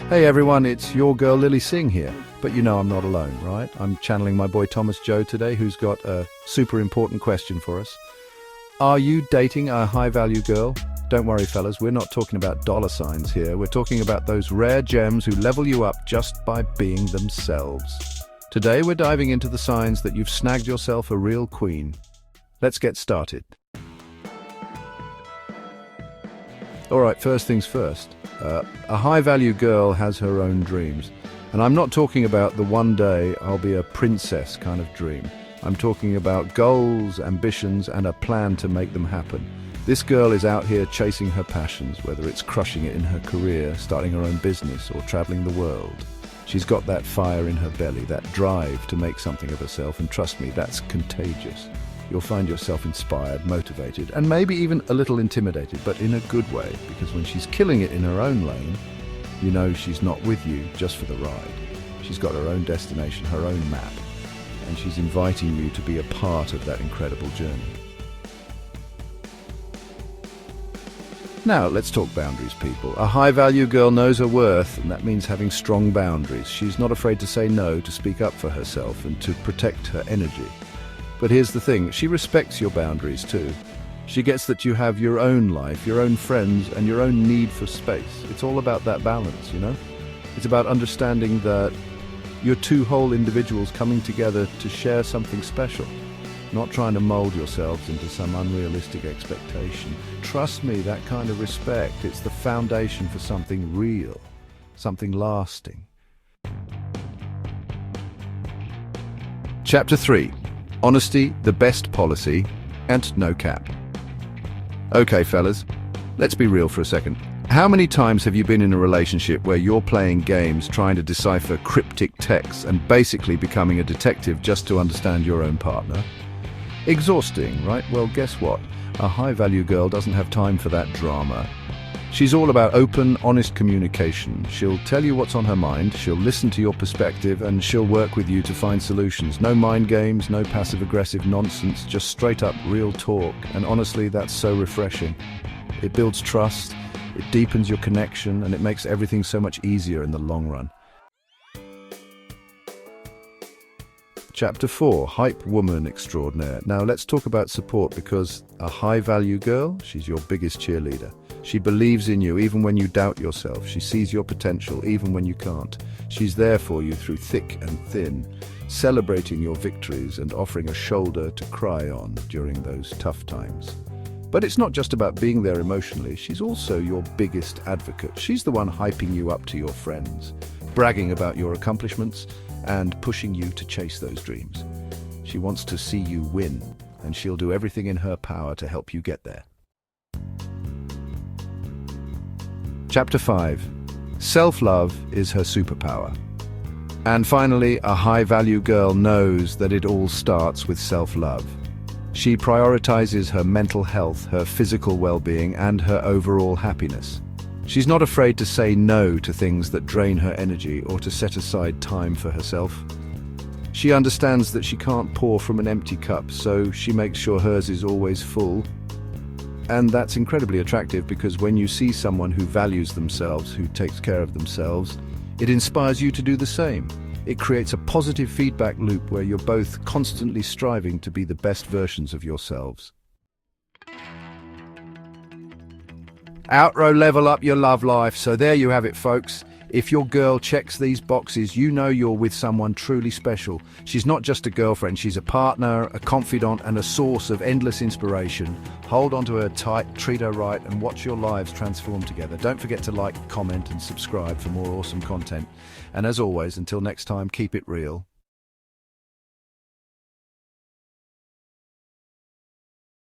Hey everyone, it's your girl Lily Singh here. But you know I'm not alone, right? I'm channeling my boy Thomas Joe today, who's got a super important question for us. Are you dating a high-value girl? Don't worry, fellas, we're not talking about dollar signs here. We're talking about those rare gems who level you up just by being themselves. Today we're diving into the signs that you've snagged yourself a real queen. Let's get started. All right, first things first. A high-value girl has her own dreams. And I'm not talking about the one day I'll be a princess kind of dream. I'm talking about goals, ambitions, and a plan to make them happen. This girl is out here chasing her passions, whether it's crushing it in her career, starting her own business, or traveling the world. She's got that fire in her belly, that drive to make something of herself, and trust me, that's contagious. You'll find yourself inspired, motivated, and maybe even a little intimidated, but in a good way, because when she's killing it in her own lane, you know she's not with you just for the ride. She's got her own destination, her own map, and she's inviting you to be a part of that incredible journey. Now, let's talk boundaries, people. A high-value girl knows her worth, and that means having strong boundaries. She's not afraid to say no, to speak up for herself, and to protect her energy. But here's the thing, she respects your boundaries too. She gets that you have your own life, your own friends, and your own need for space. It's all about that balance, you know? It's about understanding that you're two whole individuals coming together to share something special, not trying to mold yourselves into some unrealistic expectation. Trust me, that kind of respect, it's the foundation for something real, something lasting. Chapter 3. Honesty, the best policy, and no cap. Okay, fellas, let's be real for a second. How many times have you been in a relationship where you're playing games trying to decipher cryptic texts and basically becoming a detective just to understand your own partner? Exhausting, right? Well, guess what? A high-value girl doesn't have time for that drama. She's all about open, honest communication. She'll tell you what's on her mind, she'll listen to your perspective, and she'll work with you to find solutions. No mind games, no passive-aggressive nonsense, just straight-up real talk. And honestly, that's so refreshing. It builds trust, it deepens your connection, and it makes everything so much easier in the long run. Chapter 4. Hype Woman Extraordinaire. Now let's talk about support, because a high-value girl, she's your biggest cheerleader. She believes in you even when you doubt yourself. She sees your potential even when you can't. She's there for you through thick and thin, celebrating your victories and offering a shoulder to cry on during those tough times. But it's not just about being there emotionally. She's also your biggest advocate. She's the one hyping you up to your friends, bragging about your accomplishments, and pushing you to chase those dreams. She wants to see you win, and she'll do everything in her power to help you get there. Chapter 5. Self-love is her superpower. And finally, a high-value girl knows that it all starts with self-love. She prioritizes her mental health, her physical well-being, and her overall happiness. She's not afraid to say no to things that drain her energy or to set aside time for herself. She understands that she can't pour from an empty cup, so she makes sure hers is always full. And that's incredibly attractive because when you see someone who values themselves, who takes care of themselves, it inspires you to do the same. It creates a positive feedback loop where you're both constantly striving to be the best versions of yourselves. Outro level up your love life. So there you have it, folks. If your girl checks these boxes, you know you're with someone truly special. She's not just a girlfriend, she's a partner, a confidant, and a source of endless inspiration. Hold on to her tight, treat her right, and watch your lives transform together. Don't forget to like, comment, and subscribe for more awesome content. And as always, until next time, keep it real.